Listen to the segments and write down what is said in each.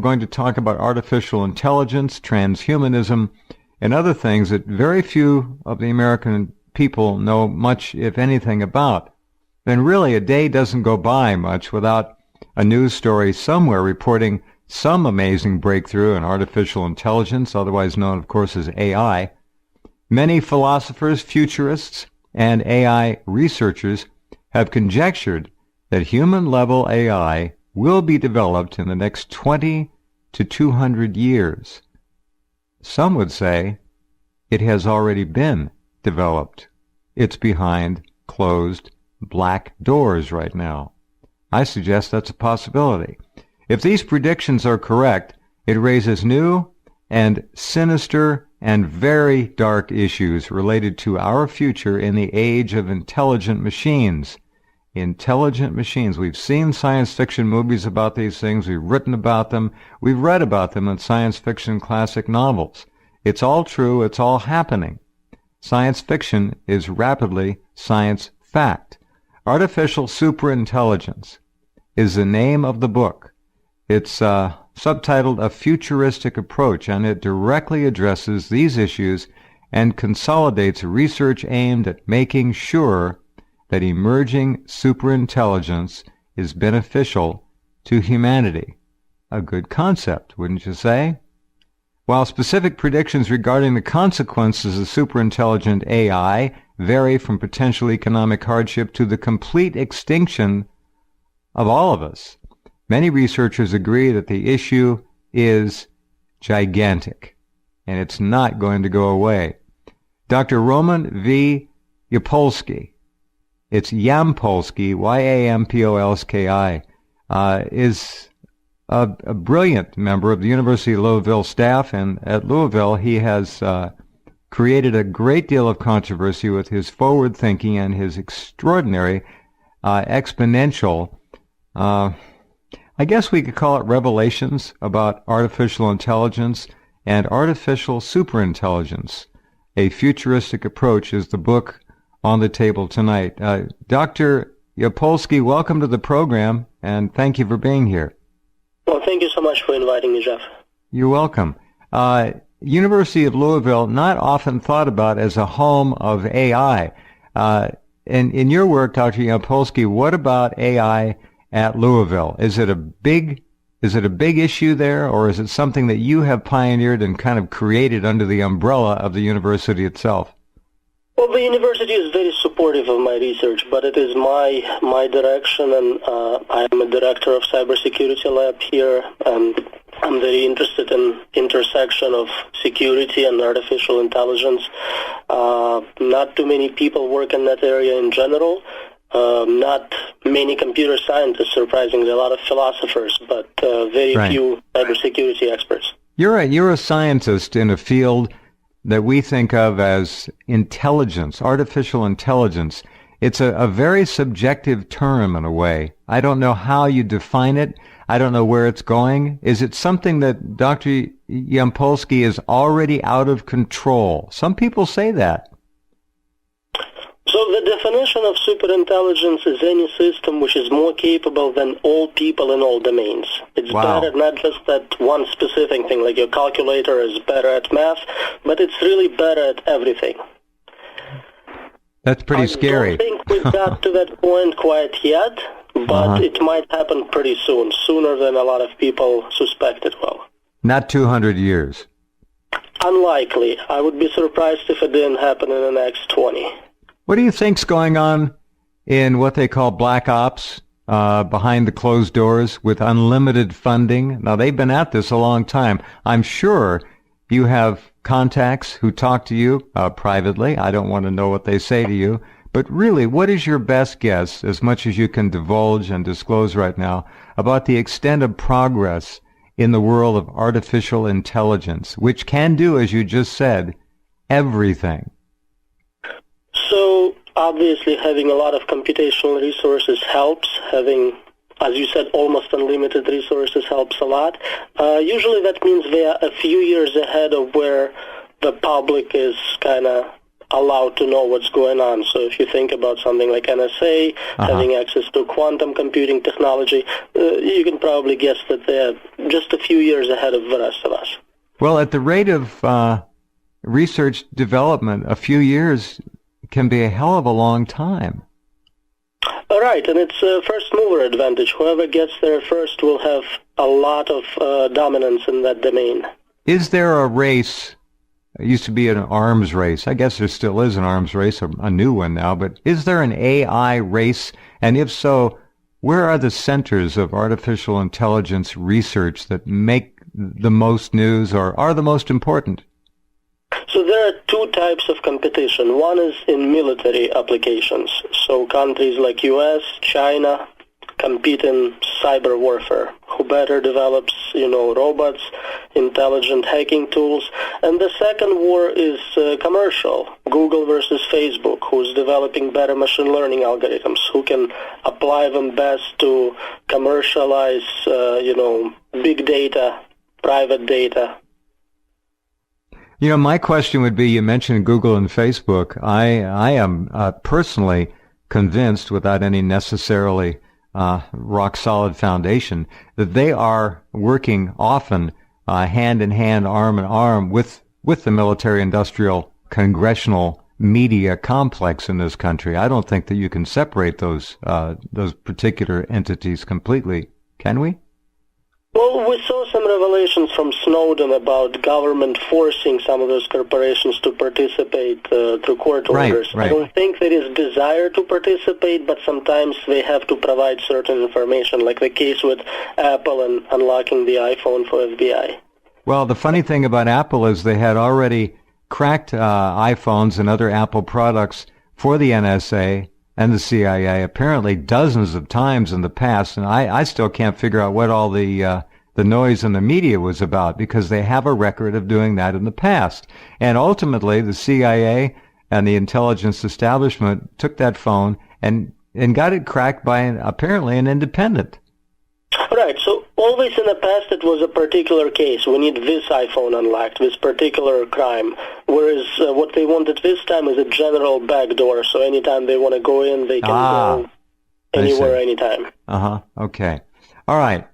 going to talk about artificial intelligence, transhumanism, and other things that very few of the American people know much, if anything, about. And really, a day doesn't go by much without a news story somewhere reporting some amazing breakthrough in artificial intelligence, otherwise known, of course, as AI. Many philosophers, futurists, and AI researchers have conjectured that human-level AI will be developed in the next 20 to 200 years. Some would say it has already been developed. It's behind closed black doors right now. I suggest that's a possibility. If these predictions are correct, it raises new and sinister and very dark issues related to our future in the age of intelligent machines. Intelligent machines. We've seen science fiction movies about these things. We've written about them. We've read about them in science fiction classic novels. It's all true. It's all happening. Science fiction is rapidly science fact. Artificial Superintelligence is the name of the book. It's subtitled A Futuristic Approach, and it directly addresses these issues and consolidates research aimed at making sure that emerging superintelligence is beneficial to humanity. A good concept, wouldn't you say? While specific predictions regarding the consequences of superintelligent AI vary from potential economic hardship to the complete extinction of all of us, many researchers agree that the issue is gigantic, and it's not going to go away. Dr. Roman V. Yapolsky, it's Yampolsky, Y-A-M-P-O-L-S-K-I, is a brilliant member of the University of Louisville staff, and at Louisville he has created a great deal of controversy with his forward thinking and his extraordinary exponential, I guess we could call it revelations about artificial intelligence and artificial superintelligence. A Futuristic Approach is the book on the table tonight. Dr. Yapolsky, welcome to the program, and thank you for being here. Well, thank you so much for inviting me, Jeff. You're welcome. University of Louisville, not often thought about as a home of AI. And in your work, Dr. Yapolsky, what about AI at Louisville? Is it a big issue there, or is it something that you have pioneered and kind of created under the umbrella of the university itself? Well, the university is very supportive of my research, but it is my direction, and I am a director of cybersecurity lab here, and I'm very interested in intersection of security and artificial intelligence. Not too many people work in that area in general. Not many computer scientists, surprisingly, a lot of philosophers, but very few cybersecurity experts. You're a scientist in a field that we think of as intelligence, artificial intelligence. It's a very subjective term in a way. I don't know how you define it. I don't know where it's going. Is it something that Dr. Yampolsky is already out of control? Some people say that. So the definition of superintelligence is any system which is more capable than all people in all domains. It's better not just at one specific thing, like your calculator is better at math, but it's really better at everything. That's pretty scary. I don't think we've got to that point quite yet, but it might happen pretty soon, sooner than a lot of people suspect it will. Not 200 years. Unlikely. I would be surprised if it didn't happen in the next 20. What do you think's going on in what they call black ops, behind the closed doors with unlimited funding? Now, they've been at this a long time. I'm sure you have contacts who talk to you privately. I don't want to know what they say to you. But really, what is your best guess, as much as you can divulge and disclose right now, about the extent of progress in the world of artificial intelligence, which can do, as you just said, everything? So, obviously, having a lot of computational resources helps. Having, as you said, almost unlimited resources helps a lot. Usually that means they are a few years ahead of where the public is kind of allowed to know what's going on. So if you think about something like NSA, having access to quantum computing technology, you can probably guess that they're just a few years ahead of the rest of us. Well, at the rate of research development, a few years can be a hell of a long time. All right, and it's a first mover advantage. Whoever gets there first will have a lot of dominance in that domain. Is there a race? It used to be an arms race. I guess there still is an arms race, a new one now, but is there an AI race? And if so, where are the centers of artificial intelligence research that make the most news or are the most important? So there are two types of competition. One is in military applications. So countries like US, China compete in cyber warfare. Who better develops, robots, intelligent hacking tools. And the second war is commercial. Google versus Facebook, who's developing better machine learning algorithms, who can apply them best to commercialize, big data, private data. My question would be, you mentioned Google and Facebook. I am personally convinced, without any necessarily rock-solid foundation, that they are working often hand-in-hand, arm-in-arm with the military-industrial congressional media complex in this country. I don't think that you can separate those particular entities completely, can we? Well, we saw some revelations from Snowden about government forcing some of those corporations to participate through court orders. Right. I don't think there is desire to participate, but sometimes they have to provide certain information, like the case with Apple and unlocking the iPhone for FBI. Well, the funny thing about Apple is they had already cracked iPhones and other Apple products for the NSA and the CIA apparently dozens of times in the past, and I still can't figure out what all the noise in the media was about, because they have a record of doing that in the past. And ultimately, the CIA and the intelligence establishment took that phone and got it cracked by apparently an independent. Right, so always in the past it was a particular case. We need this iPhone unlocked, this particular crime. Whereas what they wanted this time is a general backdoor, so anytime they want to go in, they can go anywhere, anytime. Okay. All right.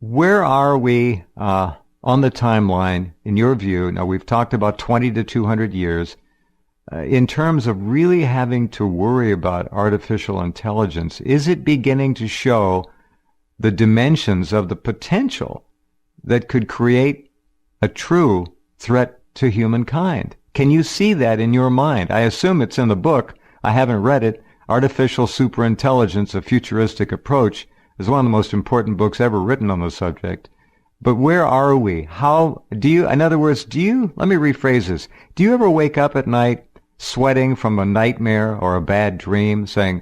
Where are we on the timeline, in your view? Now, we've talked about 20 to 200 years. In terms of really having to worry about artificial intelligence, is it beginning to show the dimensions of the potential that could create a true threat to humankind? Can you see that in your mind? I assume it's in the book. I haven't read it. Artificial Superintelligence, A Futuristic Approach, is one of the most important books ever written on the subject. But where are we? How do you, in other words, let me rephrase this. Do you ever wake up at night sweating from a nightmare or a bad dream, saying,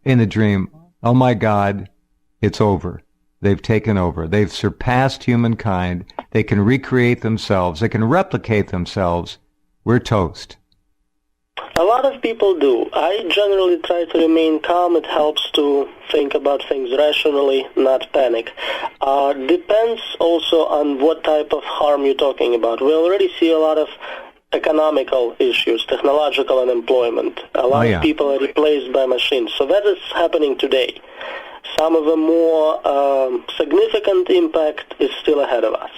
in the dream, oh my God, it's over. They've taken over. They've surpassed humankind. They can recreate themselves. They can replicate themselves. We're toast. A lot of people do. I generally try to remain calm. It helps to think about things rationally, not panic. Depends also on what type of harm you're talking about. We already see a lot of economical issues, technological unemployment. A lot of people are replaced by machines. So that is happening today. Some of the more significant impact is still ahead of us.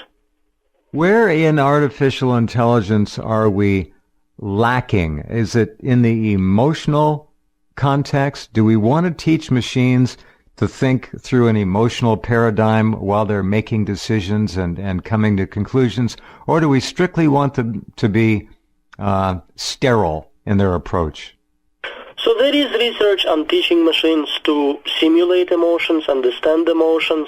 Where in artificial intelligence are we lacking? Is it in the emotional context? Do we want to teach machines to think through an emotional paradigm while they're making decisions and coming to conclusions? Or do we strictly want them to be sterile in their approach? So there is research on teaching machines to simulate emotions, understand emotions.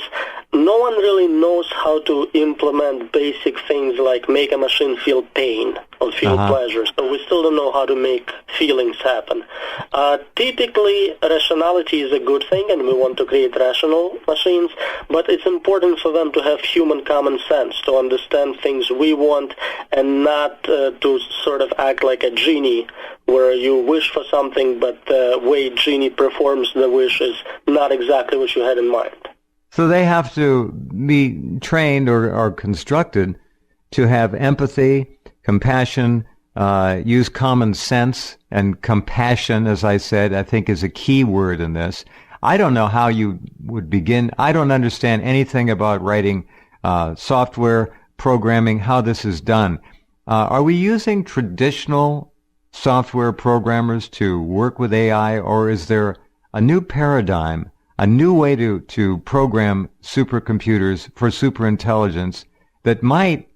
No one really knows how to implement basic things like make a machine feel pain or feel pleasure. So we still don't know how to make feelings happen. Typically, rationality is a good thing, and we want to create rational machines, but it's important for them to have human common sense, to understand things we want, and not to sort of act like a genie, where you wish for something, but the way genie performs the wish is not exactly what you had in mind. So they have to be trained or constructed to have empathy, compassion, use common sense and compassion, as I said, I think is a key word in this. I don't know how you would begin. I don't understand anything about writing software, programming, how this is done. Are we using traditional software programmers to work with AI, or is there a new paradigm, a new way to program supercomputers for superintelligence that might,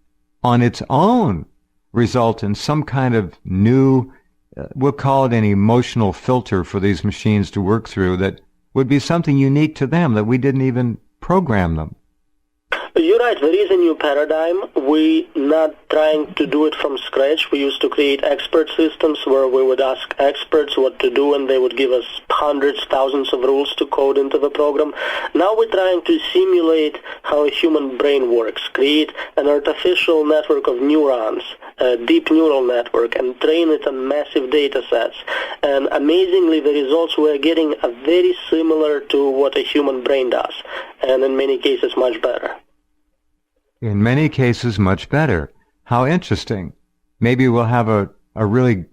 on its own, result in some kind of new, we'll call it an emotional filter for these machines to work through that would be something unique to them that we didn't even program them? You're right, there is a new paradigm. We're not trying to do it from scratch. We used to create expert systems where we would ask experts what to do, and they would give us hundreds, thousands of rules to code into the program. Now we're trying to simulate how a human brain works, create an artificial network of neurons, a deep neural network, and train it on massive data sets. And amazingly, the results we're getting are very similar to what a human brain does, and in many cases much better. In many cases, much better. How interesting. Maybe we'll have a really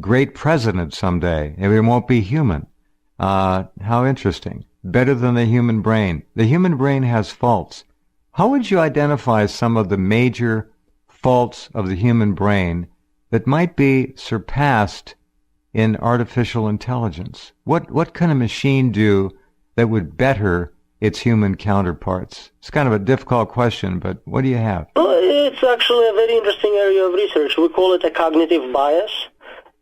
great president someday, and it won't be human. How interesting. Better than the human brain. The human brain has faults. How would you identify some of the major faults of the human brain that might be surpassed in artificial intelligence? What can a machine do that would better its human counterparts? It's kind of a difficult question, but what do you have? Well, it's actually a very interesting area of research. We call it a cognitive bias,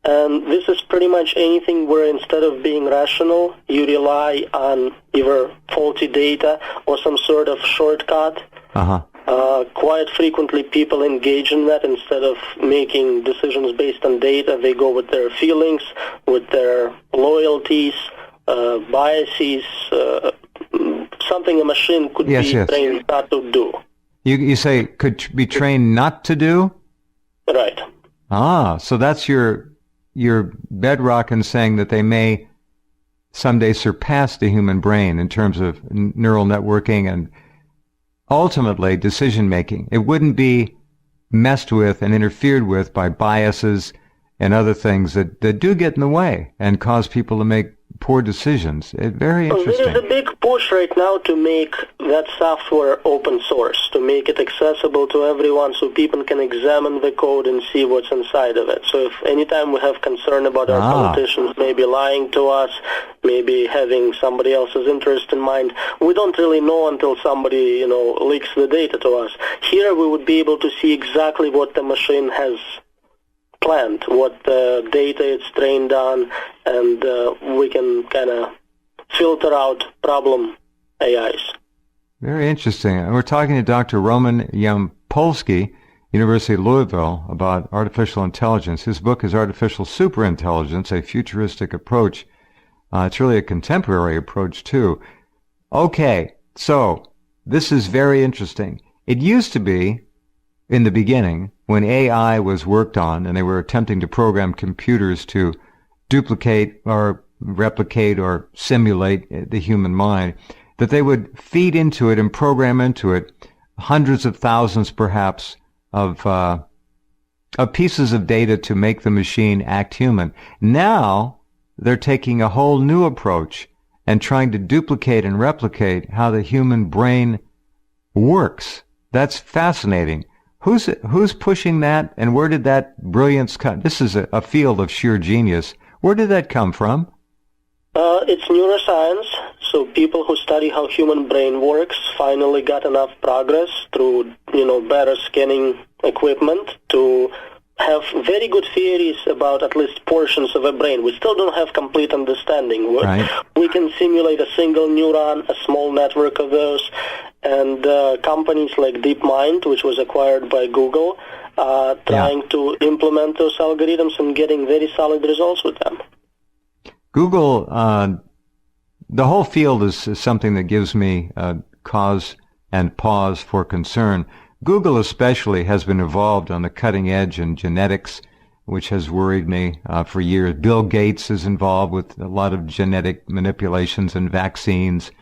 and this is pretty much anything where instead of being rational, you rely on either faulty data or some sort of shortcut. Quite frequently people engage in that. Instead of making decisions based on data, they go with their feelings, with their loyalties, biases, something a machine could be trained not to do. You say could be trained not to do? Right. So that's your bedrock in saying that they may someday surpass the human brain in terms of neural networking and ultimately decision making. It wouldn't be messed with and interfered with by biases and other things that do get in the way and cause people to make poor decisions. Very interesting. There is a big push right now to make that software open source, to make it accessible to everyone so people can examine the code and see what's inside of it. So if anytime we have concern about our politicians maybe lying to us, maybe having somebody else's interest in mind, we don't really know until somebody, leaks the data to us. Here we would be able to see exactly what the machine has planned, what data it's trained on, and we can kind of filter out problem AIs. Very interesting. We're talking to Dr. Roman Yampolsky, University of Louisville, about artificial intelligence. His book is Artificial Superintelligence, a Futuristic Approach. It's really a contemporary approach, too. Okay, so this is very interesting. It used to be, in the beginning, when AI was worked on and they were attempting to program computers to duplicate or replicate or simulate the human mind, that they would feed into it and program into it hundreds of thousands, perhaps, of pieces of data to make the machine act human. Now, they're taking a whole new approach and trying to duplicate and replicate how the human brain works. That's fascinating. Who's pushing that, and where did that brilliance come? This is a field of sheer genius. Where did that come from? It's neuroscience. So people who study how human brain works finally got enough progress through, better scanning equipment to have very good theories about at least portions of a brain. We still don't have complete understanding. Right. We can simulate a single neuron, a small network of those, and companies like DeepMind, which was acquired by Google, trying to implement those algorithms and getting very solid results with them. Google, the whole field is something that gives me cause and pause for concern. Google especially has been involved on the cutting edge in genetics, which has worried me for years. Bill Gates is involved with a lot of genetic manipulations and vaccines,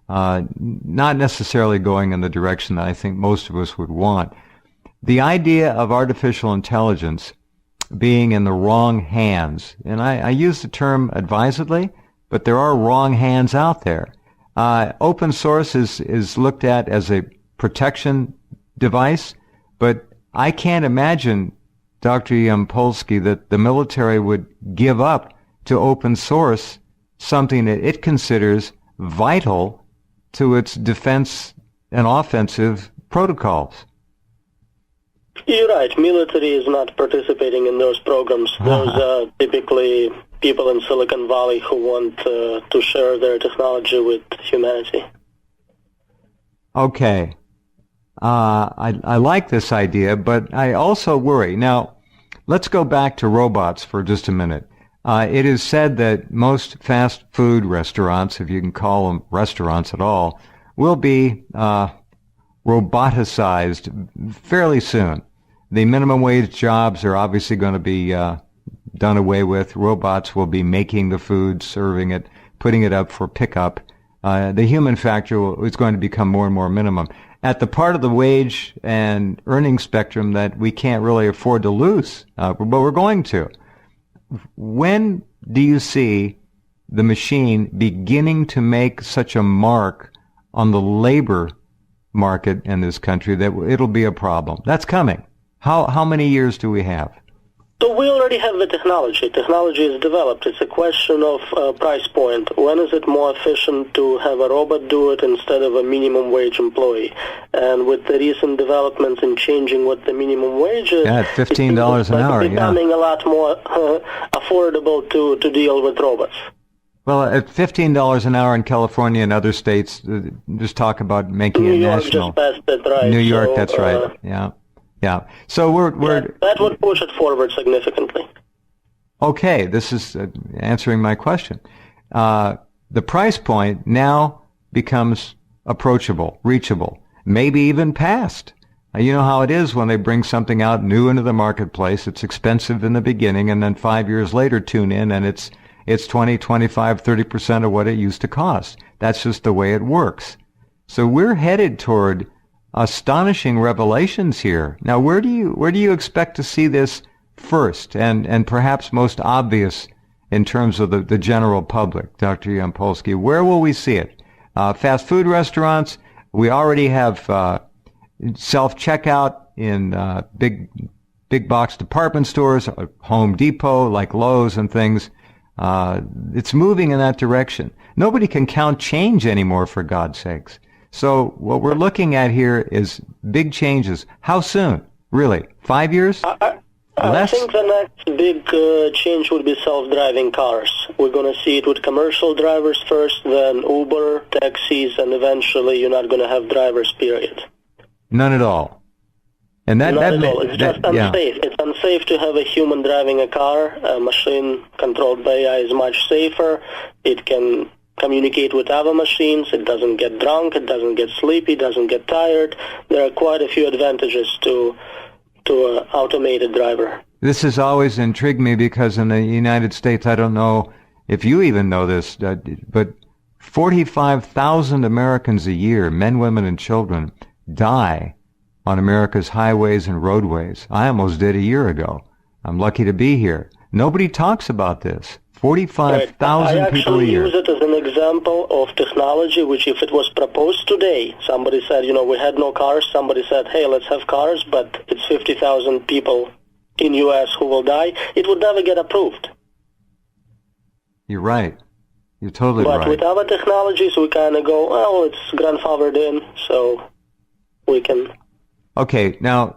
not necessarily going in the direction that I think most of us would want. The idea of artificial intelligence being in the wrong hands. And I use the term advisedly, but there are wrong hands out there. Open source is looked at as a protection device, but I can't imagine, Dr. Yampolsky, that the military would give up to open source something that it considers vital to its defense and offensive protocols. You're right. Military is not participating in those programs. Those are typically people in Silicon Valley who want to share their technology with humanity. Okay. I like this idea, but I also worry. Now, let's go back to robots for just a minute. It is said that most fast food restaurants, if you can call them restaurants at all, will be roboticized fairly soon. The minimum wage jobs are obviously going to be done away with. Robots will be making the food, serving it, putting it up for pickup. The human factor is going to become more and more minimum. At the part of the wage and earning spectrum that we can't really afford to lose, but we're going to. When do you see the machine beginning to make such a mark on the labor market in this country that it'll be a problem? That's coming. How many years do we have? So we already have the technology. Technology is developed. It's a question of price point. When is it more efficient to have a robot do it instead of a minimum wage employee? And with the recent developments in changing what the minimum wage is, at $15 an hour, it's becoming a lot more affordable to deal with robots. Well, at $15 an hour in California and other states, just talk about making it national. New York just passed it, right? New York, that's right. Yeah. Yeah. So that would push it forward significantly. Okay, this is answering my question. The price point now becomes approachable, reachable, maybe even passed. You know how it is when they bring something out new into the marketplace. It's expensive in the beginning, and then 5 years later tune in, and it's 20, 25, 30% of what it used to cost. That's just the way it works. So we're headed toward astonishing revelations here. Now, where do you expect to see this first and perhaps most obvious in terms of the general public, Dr. Yampolsky? Where will we see it? Fast food restaurants. We already have self-checkout in big box department stores, Home Depot, like Lowe's and things. It's moving in that direction. Nobody can count change anymore, for God's sakes. So what we're looking at here is big changes. How soon? Really? 5 years? I think the next big change would be self-driving cars. We're going to see it with commercial drivers first, then Uber, taxis, and eventually you're not going to have drivers, period. None at all. And Not at all. It's just unsafe. Yeah. It's unsafe to have a human driving a car. A machine controlled by AI is much safer. It can communicate with other machines. It doesn't get drunk. It doesn't get sleepy. It doesn't get tired. There are quite a few advantages to an automated driver. This has always intrigued me because in the United States, I don't know if you even know this, but 45,000 Americans a year, men, women, and children, die on America's highways and roadways. I almost did a year ago. I'm lucky to be here. Nobody talks about this. 45,000 people a year. I actually use it as an example of technology which, if it was proposed today, somebody said, we had no cars, somebody said, hey, let's have cars, but it's 50,000 people in U.S. who will die, it would never get approved. You're right. You're totally right. But with other technologies, we kind of go, well, it's grandfathered in, so we can... Okay, now,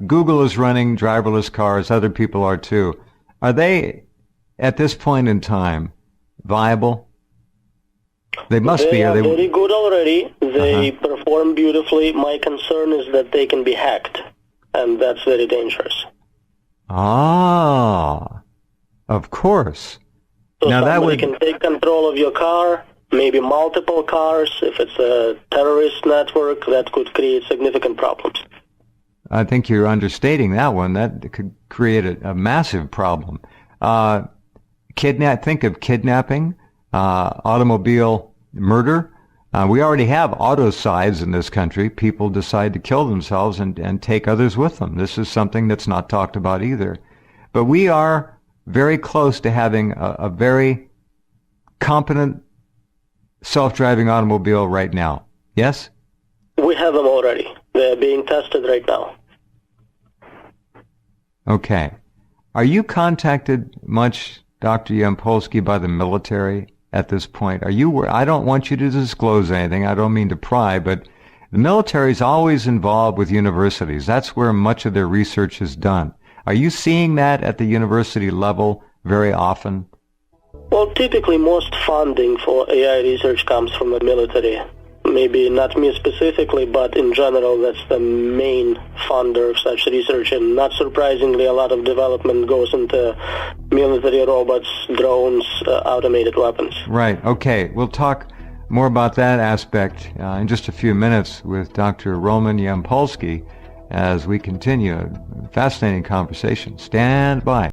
Google is running driverless cars, other people are too. Are they... at this point in time, viable? They must be. They are very good already. They perform beautifully. My concern is that they can be hacked, and that's very dangerous. Ah, of course. So now somebody can take control of your car, maybe multiple cars. If it's a terrorist network, that could create significant problems. I think you're understating that one. That could create a massive problem. Think of kidnapping, automobile murder. We already have autocides in this country. People decide to kill themselves and take others with them. This is something that's not talked about either. But we are very close to having a very competent self-driving automobile right now. Yes? We have them already. They're being tested right now. Okay. Are you contacted much, Dr. Yampolsky, by the military at this point? I don't want you to disclose anything. I don't mean to pry, but the military is always involved with universities. That's where much of their research is done. Are you seeing that at the university level very often? Well, typically most funding for AI research comes from the military. Maybe not me specifically, but in general, that's the main funder of such research. And not surprisingly, a lot of development goes into military robots, drones, automated weapons. Right. Okay. We'll talk more about that aspect in just a few minutes with Dr. Roman Yampolsky as we continue a fascinating conversation. Stand by.